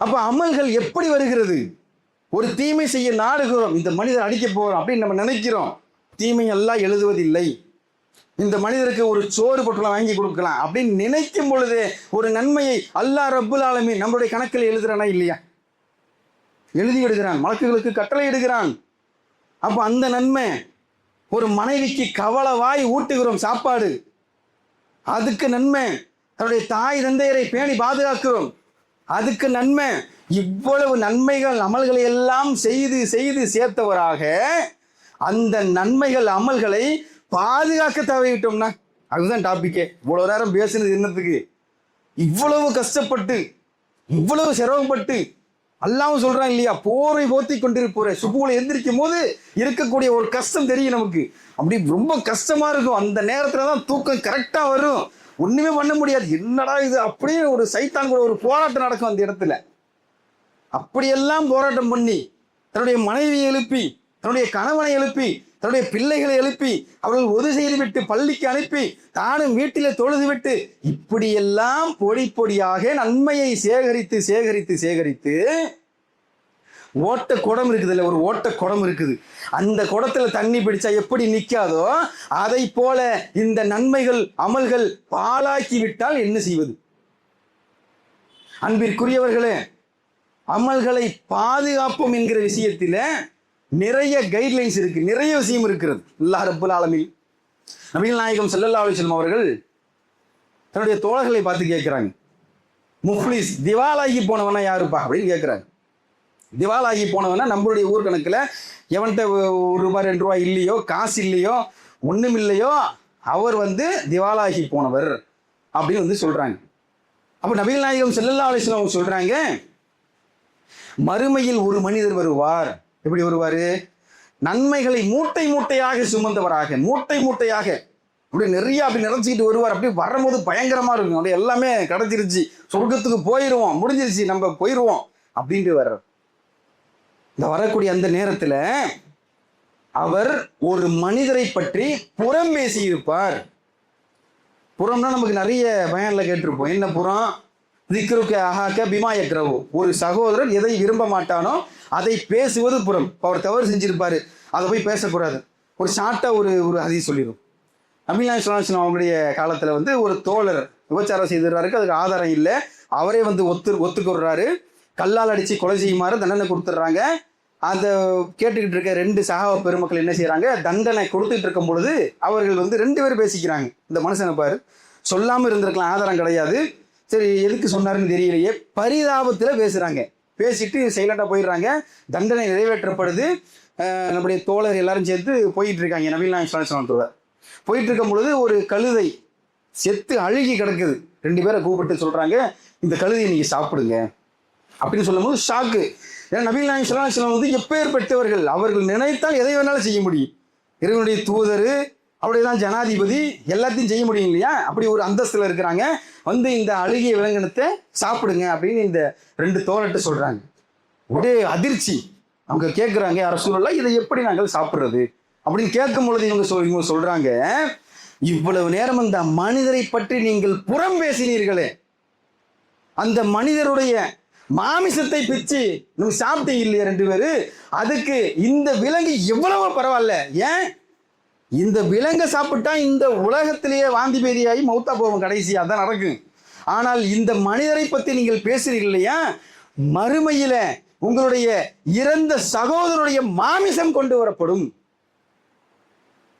அப்ப அமல்கள் எப்படி வருகிறது? ஒரு தீமை செய்ய நாடுகிறோம், இந்த மனிதர் அடிக்க போறோம் அப்படின்னு நம்ம நினைக்கிறோம். தீமை எல்லாம் எழுதுவதில்லை. இந்த மனிதருக்கு ஒரு சோறு பொட்டலம் வாங்கி கொடுக்கலாம் அப்படின்னு நினைக்கும் பொழுது ஒரு நன்மையை அல்லாஹ் ரப்புல் ஆலமீன் நம்மளுடைய கணக்கில் எழுதுறானா இல்லையா? எழுதி விடுகிறான், மலக்குகளுக்கு கட்டளை இடுகிறான். அப்ப அந்த நன்மை, ஒரு மனைவிக்கு கவளவாய் ஊட்டுகிறோம் சாப்பாடு, அதுக்கு நன்மை. தன்னுடைய தாய் தந்தையரை பேணி பாதுகாக்கிறோம், அதுக்கு நன்மை. இவ்வளவு நன்மைகள் அமல்களை எல்லாம் செய்து செய்து சேர்த்தவராக அந்த நன்மைகள் அமல்களை பாதுகாக்க தவறிவிட்டோம்னா, அதுதான் டாபிக்கே. இவ்வளவு நேரம் பேசுனது என்னத்துக்கு? இவ்வளவு கஷ்டப்பட்டு இவ்வளவு சிரமப்பட்டு அல்லாஹ் சொல்றான் இல்லையா, போரை போத்தி கொண்டிருப்போரே. சுபுல எந்திரிக்கும் போது இருக்கக்கூடிய ஒரு கஷ்டம் தெரியும் நமக்கு, அப்படி ரொம்ப கஷ்டமா இருக்கும். அந்த நேரத்துல தான் தூக்கம் கரெக்டா வரும், ஒண்ணுமே பண்ண முடியாது. என்னடா இது, அப்படியே ஒரு சைத்தான் கூட ஒரு போராட்டம் நடக்கும் அந்த இடத்துல. அப்படியெல்லாம் போராட்டம் பண்ணி தன்னுடைய மனைவியை எழுப்பி, தன்னுடைய கணவனை எழுப்பி, தன்னுடைய பிள்ளைகளை எழுப்பி, அவர்கள் உதவி செய்து விட்டு பள்ளிக்கு அனுப்பி, தானும் வீட்டிலே தொழுது விட்டு, இப்படியெல்லாம் பொடி பொடியாக நன்மையை சேகரித்து சேகரித்து சேகரித்து, ஓட்ட குடம் இருக்குது இல்ல, ஒரு ஓட்ட குடம் இருக்குது, அந்த குடத்துல தண்ணி பிடிச்சா எப்படி நிக்காதோ அதை போல இந்த நன்மைகள் அமல்கள் பாழாக்கி விட்டால் என்ன செய்வது? அன்பிற்குரியவர்களே, அமல்களை பாதுகாப்போம் என்கிற விஷயத்தில நிறைய கைட்லைன்ஸ் இருக்கு, நிறைய விஷயம் இருக்கிறது. அல்லாஹ் ரப்புல் ஆலமீன் நபிகள் நாயகம் ஸல்லல்லாஹு அலைஹி வஸல்லம் அவர்கள் தன்னுடைய தோழர்களை பார்த்து கேட்கிறாங்க, முஃப்லிஸ் திவாலாகி போனவனா யாருப்பா அப்படின்னு கேட்கிறாங்க. திவாலாகி போனவனா நம்மளுடைய ஊர் கணக்கில் எவன்கிட்ட ₹1 ₹2 இல்லையோ, காசு இல்லையோ, ஒன்றும் இல்லையோ, அவர் திவாலாகி போனவர் அப்படின்னு சொல்றாங்க. அப்போ நபிகள் நாயகம் ஸல்லல்லாஹு அலைஹி வஸல்லம் சொல்றாங்க, மறுமையில் ஒரு மனிதர் வருவார். எப்படி வருவாரு? நன்மைகளை மூட்டை மூட்டையாக சுமந்தவராக, மூட்டை மூட்டையாக அப்படி நிறைய அப்படி நிறைச்சிக்கிட்டு வருவார். அப்படி வரும்போது பயங்கரமா இருக்கும், அப்படி எல்லாமே கிடைச்சிருச்சு, சொர்க்கத்துக்கு போயிடுவோம், முடிஞ்சிருச்சு, நம்ம போயிடுவோம் அப்படின்ட்டு வர்றார். இந்த வரக்கூடிய அந்த நேரத்தில் அவர் ஒரு மனிதரை பற்றி புறம் பேசி இருப்பார். புறம்னா நமக்கு நிறைய பயனில் கேட்டிருப்போம். என்ன புறம்? திக்ருக்க அஹாக்க பிமா யக்ரஹு. ஒரு சகோதரர் எதை விரும்ப மாட்டானோ அதை பேசுவது புறம். அவர் தவறு செஞ்சிருப்பாரு, அதை போய் பேசக்கூடாது. ஒரு ஷார்ட்டாக ஒரு ஹதீஸ் சொல்லிடும். நபிகள் நாயகம் ஸல்லல்லாஹு அலைஹி வஸல்லம் அவங்களுடைய காலத்தில் வந்து ஒரு தோழர் விபச்சாரம் செய்துறாருக்கு. அதுக்கு ஆதாரம் இல்லை, அவரே வந்து ஒத்துக்கொடுறாரு. கல்லால் அடித்து கொலை செய்யுமாறு தண்டனை கொடுத்துட்றாங்க. அதை கேட்டுக்கிட்டு இருக்க 2 சஹாபா பெருமக்கள் என்ன செய்கிறாங்க, தண்டனை கொடுத்துட்டு இருக்கும் பொழுது அவர்கள் வந்து 2 பேர் பேசிக்கிறாங்க. இந்த மனுஷனை பாரு, சொல்லாமல் இருந்திருக்கலாம், ஆதாரம் கிடையாது, சரி எதுக்கு சொன்னாருன்னு தெரியலையே, பரிதாபத்தில் பேசுகிறாங்க. பேசிட்டு சைலண்டாக போயிடுறாங்க. தண்டனை நிறைவேற்றப்படுது. நம்முடைய தோழர் எல்லாரும் சேர்த்து போயிட்டு இருக்காங்க நபிகள் நாயகம் ஸல்லல்லாஹு அலைஹி வஸல்லம். போயிட்டு இருக்கும் பொழுது ஒரு கழுதை செத்து அழுகி கிடக்குது. 2 பேரை கூப்பிட்டு சொல்கிறாங்க, இந்த கழுதையை நீங்கள் சாப்பிடுங்க அப்படின்னு சொல்லும் போது ஷாக்கு. ஏன்னா நபிகள் நாயகம் ஸல்லல்லாஹு அலைஹி வஸல்லம் வந்து எப்பேற்பட்டவர்கள், அவர்கள் நினைத்தால் எதை வேணாலும் செய்ய முடியும். இறைவனுடைய தூதர், அப்படியே தான் ஜனாதிபதி, எல்லாத்தையும் செய்ய முடியும் இல்லையா? அப்படி ஒரு அந்தஸ்தில் இருக்கிறாங்க. வந்து இந்த அழுகிய விலங்கினத்தை சாப்பிடுங்க அப்படின்னு இந்த 2 தோழர்கிட்ட சொல்கிறாங்க. ஒரே அதிர்ச்சி. அவங்க கேட்குறாங்க, யார சூழலாம் இதை எப்படி நாங்கள் சாப்பிட்றது அப்படின்னு கேட்கும் பொழுது இவங்க சொல்கிறாங்க, இவ்வளவு நேரம் அந்த மனிதரை பற்றி நீங்கள் புறம் பேசினீர்களே, அந்த மனிதருடைய மாமிசத்தை பிச்சு நீங்க சாப்பிட்டீங்க இல்லையா 2 பேரு, அதுக்கு இந்த விலங்கு எவ்வளவு பரவாயில்ல. ஏன் இந்த விலங்கை சாப்பிட்டா இந்த உலகத்திலேயே வாந்தி பேதியாகி மௌத்தா போவோம், கடைசி அதான் நடக்கும். ஆனால் இந்த மனிதரை பற்றி நீங்கள் பேசுறீர்கள் இல்லையா, மறுமையில உங்களுடைய இறந்த சகோதரனுடைய மாமிசம் கொண்டு வரப்படும்.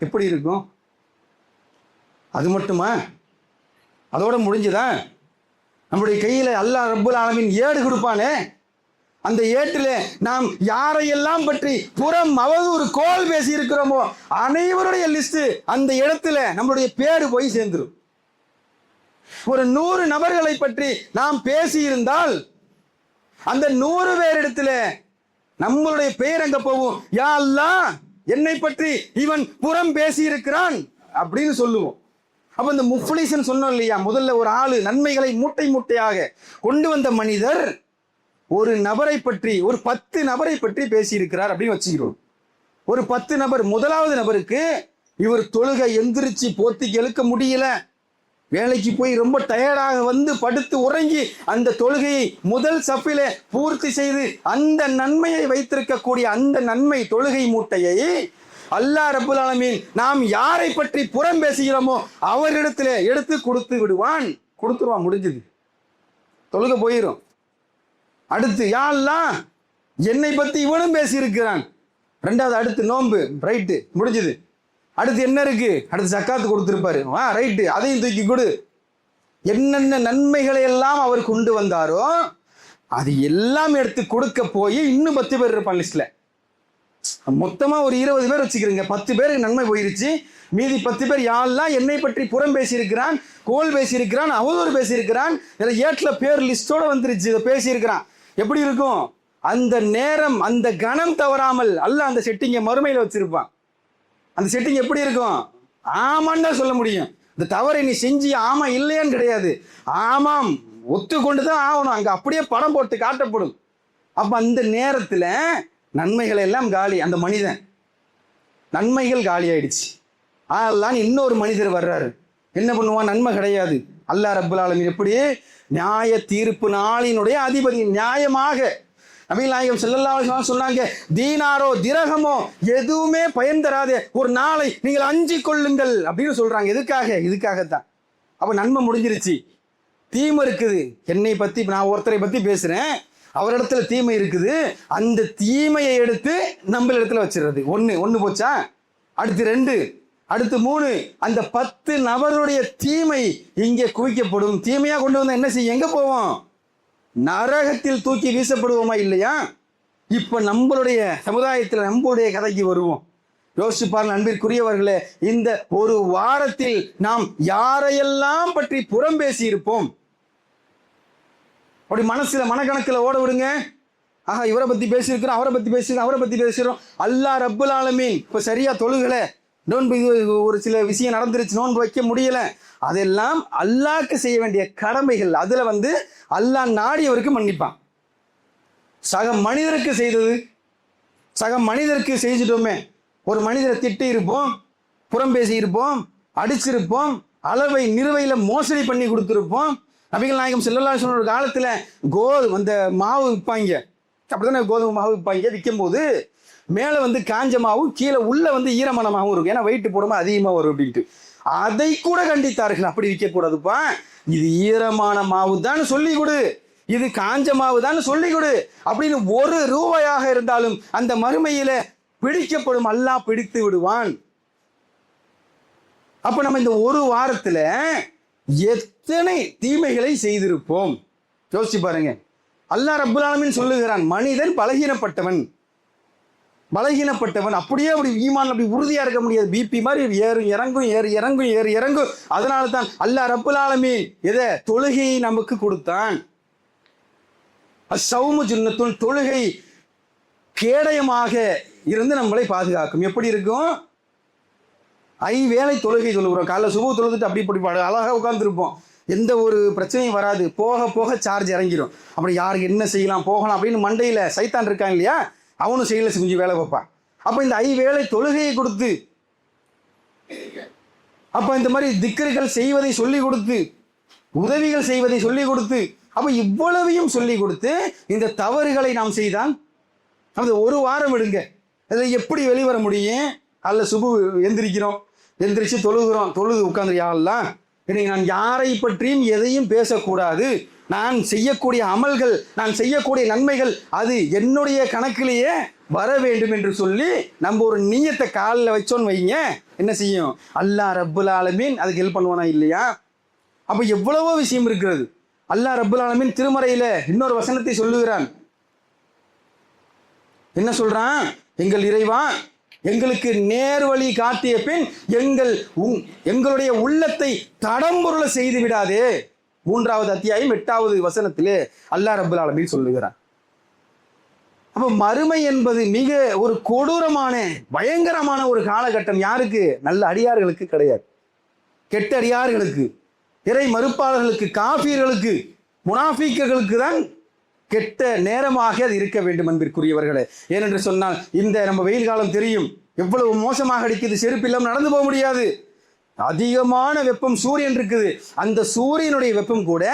எப்படி இருக்கும்? அது மட்டுமா? அதோட முடிஞ்சுதா? நம்முடைய கையில் அல்லாஹ் ரப்புல் ஆலமீன் ஏடு கொடுப்பானே, அந்த ஏட்டில் நாம் யாரையெல்லாம் பற்றி புறம் அவதூறு கோல் பேசி இருக்கிறோமோ அனைவருடைய லிஸ்ட் அந்த இடத்துல நம்மளுடைய பேரு போய் சேர்ந்துடும். ஒரு 100 நபர்களை பற்றி நாம் பேசி இருந்தால் அந்த 100 பேர் இடத்துல நம்மளுடைய பெயர் அங்க போகும். யா அல்லாஹ், என்னை பற்றி இவன் புறம் பேசி இருக்கிறான் அப்படின்னு சொல்லுவோம். அப்ப இந்த முஃப்லிஸ்ன்னு சொன்னோம் இல்லையா, முதல்ல ஒரு ஆளு நன்மைகளை மூட்டை மூட்டையாக கொண்டு வந்த மனிதர் ஒரு நபரை பற்றி, ஒரு 10 நபரை பற்றி பேசியிருக்கிறார் அப்படின்னு வச்சுக்கிறோம். ஒரு 10 நபர், முதலாவது நபருக்கு இவர் தொழுகை எந்திரிச்சு போத்திக்கு எழுக்க முடியல, வேலைக்கு போய் ரொம்ப டயர்டாக வந்து படுத்து உறங்கி அந்த தொழுகையை முதல் சஃபிலே பூர்த்தி செய்து அந்த நன்மையை வைத்திருக்கக்கூடிய அந்த நன்மை தொழுகை மூட்டையை அல்லாஹ் ரப்புல் ஆலமீன் நாம் யாரை பற்றி புறம் பேசுகிறோமோ அவரிடத்துல எடுத்து கொடுத்துருவான். முடிஞ்சது, தொழுகை போயிடும். அடுத்து யா அல்லாஹ், என்னை பத்தி இவனும் பேசி இருக்கிறான். 2வது அடுத்து நோன்பு, ரைட்டு, முடிஞ்சது. அடுத்து என்ன இருக்கு? அடுத்து ஜக்காத்து கொடுத்துருப்பாரு, ரைட்டு, அதையும் தூக்கி கொடு. என்னென்ன நன்மைகளை எல்லாம் அவர் கொண்டு வந்தாரோ அது எல்லாம் எடுத்து கொடுக்க போய் இன்னும் 10 பேர் இருப்பான் லிஸ்ட்ல. மொத்தமா ஒரு 20 பேர் வச்சுக்கிறீங்க, 10 பேருக்கு நன்மை போயிருச்சு. மீதி 10 பேர் யா அல்லாஹ் என்னை பற்றி புறம் பேசியிருக்கிறான், கோல் பேசியிருக்கிறான், அவதூறு பேசியிருக்கிறான், ஏட்டில் பேர் லிஸ்டோட வந்துருச்சு, இதை பேசியிருக்கிறான். எப்படி இருக்கும் அந்த நேரம்? அந்த கணம் தவறாமல் அல்லாஹ் அந்த செட்டிங்கை மறுமையில் வச்சிருப்பான். அந்த செட்டிங் எப்படி இருக்கும்? ஆமான்னு தான் சொல்ல முடியும். இந்த தவறை நீ செஞ்சு ஆமா இல்லையான்னு கிடையாது, ஆமாம் ஒத்துக்கொண்டு தான் ஆகணும். அங்கே அப்படியே படம் போட்டு காட்டப்படும். அப்போ அந்த நேரத்தில் நன்மைகள் எல்லாம் காலி. அந்த மனிதன் நன்மைகள் காலி ஆயிடுச்சு. அதெல்லாம் இன்னொரு மனிதர் வர்றாரு, என்ன பண்ணுவான்? நன்மை கிடையாது. அல்லாஹ் ரப்புல் ஆலமீன் எப்படி நியாய தீர்ப்பு நாளினுடைய அதிபதி நியாயமாக நபிகள் நாயகம் ஸல்லல்லாஹு அலைஹி வஸல்லம் சொன்னாங்க, தீனாரோ திரகமோ எதுவுமே பயன் தராதே ஒரு நாளை நீங்கள் அஞ்சிக் கொள்ளுங்கள் அப்படின்னு சொல்றாங்க. இதுக்காகத்தான். அப்ப நன்மை முடிஞ்சிருச்சு, தீமை இருக்குது. என்னை பத்தி நான் ஒருத்தரை பத்தி பேசுறேன், அவரிடத்துல தீமை இருக்குது, அந்த தீமையை எடுத்து நம்ம இடத்துல வச்சிடுறது. ஒன்று போச்சா? அடுத்து 2, அடுத்து 3, அந்த 10 நபருடைய தீமை இங்கே குவிக்கப்படும். தீமையா கொண்டு வந்தா என்ன செய்யும்? எங்க போவோம்? நரகத்தில் தூக்கி வீசப்படுவோமா இல்லையா? இப்ப நம்மளுடைய சமுதாயத்தில் நம்மளுடைய கதைக்கு வருவோம். யோசிச்சு பாருங்க அன்பிற்குரியவர்களே, இந்த ஒரு வாரத்தில் நாம் யாரையெல்லாம் பற்றி புறம் பேசி இருப்போம்? அப்படி மனக்கணக்கில் ஓட விடுங்க. ஆஹா, இவரை பத்தி பேசியிருக்கிறோம், அவரை பத்தி பேசுகிறோம். அல்லாஹ் ரப்புல் ஆலமீன் இப்ப சரியா தொழுகலை, நோன்பு ஒரு சில விஷயம் நடந்துருச்சு, நோன்பு வைக்க முடியல, அதெல்லாம் அல்லாஹ்க்கு செய்ய வேண்டிய கடமைகள். அதுல அல்லாஹ் நாடியவருக்கு மன்னிப்பான். சக மனிதருக்கு செய்தது சக மனிதருக்கு செஞ்சிட்டோமே. ஒரு மனிதரை திட்டி இருப்போம், புறம் பேசி இருப்போம், அடிச்சிருப்போம், அளவை நிறுவையில மோசடி பண்ணி கொடுத்துருப்போம். நபிகள் நாயகம் ஸல்லல்லாஹு அலைஹி வஸல்லம் ஒரு காலத்துல அந்த மாவு விற்பாங்க, அப்படித்தானே, கோதுமை மாவு விற்பாங்க. விற்கும் போது மேலே காஞ்ச மாவும் கீழே உள்ள ஈரமான மாவும் இருக்கும். ஏன்னா வெயிட் போடாமல் அதிகமாக வரும் அப்படின்ட்டு அதை கூட கண்டித்தார்கள். அப்படி விற்கக்கூடாதுப்பா, இது ஈரமான மாவு தான் சொல்லி கொடு, இது காஞ்ச மாவு தான் சொல்லி கொடு அப்படின்னு. ஒரு ரூபாயாக இருந்தாலும் அந்த மறுமையில பிடிக்கப்படும், அல்லாஹ் பிடித்து விடுவான். அப்ப நம்ம இந்த ஒரு வாரத்துல எத்தனை தீமைகளை செய்திருப்போம் யோசிச்சு பாருங்க. அல்லாஹ் ரப்புல் ஆலமீன் சொல்லுகிறான், மனிதன் பலகீனப்பட்டவன். அப்படியே அப்படி ஈமான் அப்படி உறுதியா இருக்க முடியாது. பிபி மாதிரி ஏறு இறங்கும். அதனால தான் அல்லாஹ் ரப்புல் ஆலமீன் எதை தொழுகையை நமக்கு கொடுத்தான். அஸ்ஸௌமு ஜுன்னத்துன், தொழுகை கேடயமாக இருந்து நம்மளை பாதுகாக்கும். எப்படி இருக்கும்? வேளை தொழுகை சொல்லுகிறோம். காலைல சுபு தொழுதுட்டு அப்படி அழகாக உட்கார்ந்துருப்போம், எந்த ஒரு பிரச்சனையும் வராது. போக போக சார்ஜ் இறங்கிடும். அப்படி யாருக்கு என்ன செய்யலாம் போகலாம் அப்படின்னு மண்டையில் சைத்தான் இருக்கான் இல்லையா, அவனும் செய்யல செஞ்சு வேலை வைப்பான். அப்போ இந்த வேளை தொழுகையை கொடுத்து, அப்போ இந்த மாதிரி திக்ருகள் செய்வதை சொல்லி கொடுத்து, உதவிகள் செய்வதை சொல்லி கொடுத்து, அப்போ இவ்வளவையும் சொல்லி கொடுத்து இந்த தவறுகளை நாம் செய்தால் அது ஒரு வாரம் விடுங்க, அதில் எப்படி வெளிவர முடியும்? அல்ல சுபு எந்திரிச்சு தொழுகிறோம், தொழுது உட்காந்துருக்கலாம். இன்னைக்கு நான் யாரை பற்றியும் எதையும் பேசக்கூடாது. நான் செய்யக்கூடிய அமல்கள், நான் செய்யக்கூடிய நன்மைகள் அது என்னுடைய கணக்கிலேயே வர வேண்டும் என்று சொல்லி நம்ம ஒரு நியத்தை காலில் வச்சோன்னு வைங்க, என்ன செய்யும்? அல்லாஹ் ரப்புல் ஆலமீன் அதுக்கு ஹெல்ப் பண்ணுவானா இல்லையா? அப்போ எவ்வளவோ விஷயம் இருக்கிறது. அல்லாஹ் ரப்புல் ஆலமீன் திருமறையில இன்னொரு வசனத்தை சொல்லுகிறான். என்ன சொல்றான்? எங்கள் இறைவா, எங்களுக்கு நேர் வழி காட்டிய பின் எங்களுடைய உள்ளத்தை தடம்பொருள செய்து விடாதே. 3வது அத்தியாயம் 8வது வசனத்திலே அல்லாஹ் ரப்புல் ஆலமீன் சொல்லுகிறான். அப்ப மறுமை என்பது மிக ஒரு கொடூரமான பயங்கரமான ஒரு காலகட்டம். யாருக்கு? நல்ல அடியார்களுக்கு கிடையாது, கெட்ட அடியார்களுக்கு, இறை மறுப்பாளர்களுக்கு, காஃபிர்களுக்கு, முனாஃபிக்குகளுக்கு தான் கெட்ட நேரமாக அது இருக்க வேண்டும் அன்பிற்குரியவர்களே. ஏனென்று சொன்னால் இந்த நம்ம வெயில் காலம் தெரியும், எவ்வளவு மோசமாக அடிக்குது. செருப்பு இல்லாமல் நடந்து போக முடியாது. அதிகமான வெப்பம் சூரியன் இருக்குது. அந்த சூரியனுடைய வெப்பம் கூட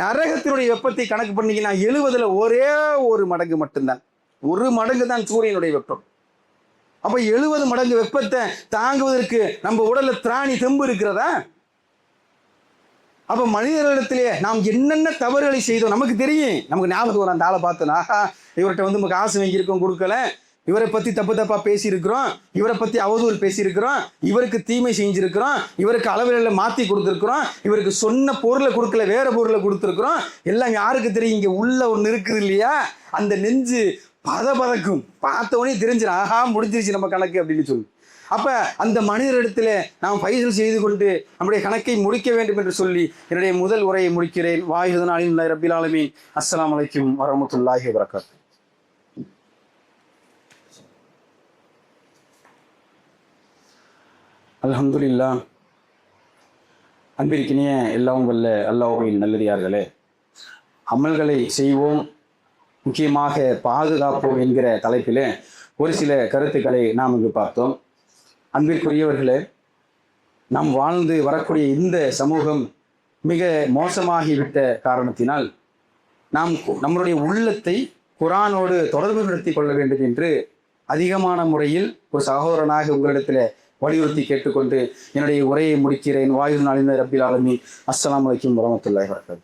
நரகத்தினுடைய வெப்பத்தை கணக்கு பண்ணிங்கன்னா 70ல் ஒரே ஒரு மடங்கு மட்டும்தான், ஒரு மடங்கு தான் சூரியனுடைய வெப்பம். அப்ப 70 மடங்கு வெப்பத்தை தாங்குவதற்கு நம்ம உடல்ல திராணி தெம்பு இருக்கிறதா? அப்ப மனிதர்களிடத்திலே நாம் என்னென்ன தவறுகளை செய்தோம் நமக்கு தெரியும். நமக்கு ஞாபகம் வரும், அந்த ஆளை பார்த்தோன்னா இவர்கிட்ட நம்ம காசு வாங்கியிருக்கோம் கொடுக்கல, இவரை பத்தி தப்பா பேசியிருக்கிறோம், இவரை பத்தி அவதூறு பேசியிருக்கிறோம், இவருக்கு தீமை செஞ்சிருக்கிறோம், இவருக்கு அளவில் மாத்தி கொடுத்துருக்கிறோம், இவருக்கு சொன்ன பொருளை கொடுக்கல வேற பொருளை கொடுத்துருக்கிறோம். எல்லாம் யாருக்கு தெரியும்? இங்க உள்ள ஒண்ணு இருக்குது இல்லையா, அந்த நெஞ்சு பதக்கும், பார்த்த உடனே தெரிஞ்சிடும், ஆஹா முடிஞ்சிருச்சு நம்ம கணக்கு அப்படின்னு சொல்லி. அப்ப அந்த மனிதரிடத்துல நாம் பைசல் செய்து கொண்டு நம்முடைய கணக்கை முடிக்க வேண்டும் என்று சொல்லி என்னுடைய முதல் உரையை முடிக்கிறேன். வாஹிதுன் அலில்லாஹி ரப்பில் ஆலமீன். அஸ்ஸலாமு அலைக்கும் வரஹ்மத்துல்லாஹி வபரகாத்துஹு. அல்ஹம்துலில்லாஹ். அன்பிற்கினிய எல்லாம் வல்ல அல்லாஹ்வின் நல்லடியார்களே, அமல்களை செய்வோம், முக்கியமாக பாதுகாப்போம் என்கிற தலைப்பிலே ஒரு சில கருத்துக்களை நாம் இங்கு பார்த்தோம். அன்பிற்குரியவர்களே, நாம் வாழ்ந்து வரக்கூடிய இந்த சமூகம் மிக மோசமாகிவிட்ட காரணத்தினால் நாம் நம்மளுடைய உள்ளத்தை குர்ஆனோடு தொடர்புபடுத்திக் கொள்ள வேண்டும் என்று அதிகமான முறையில் ஒரு சகோதரனாக உங்களிடத்தில் வலியுறுத்தி கேட்டுக்கொண்டு என்னுடைய உரையை முடிக்கிறேன். வாஹிதுன் அலில்லாஹி ரப்பில் ஆலமீன். அஸ்ஸலாமு அலைக்கும் வரஹ்மத்துல்லாஹி வபரகாத்துஹு.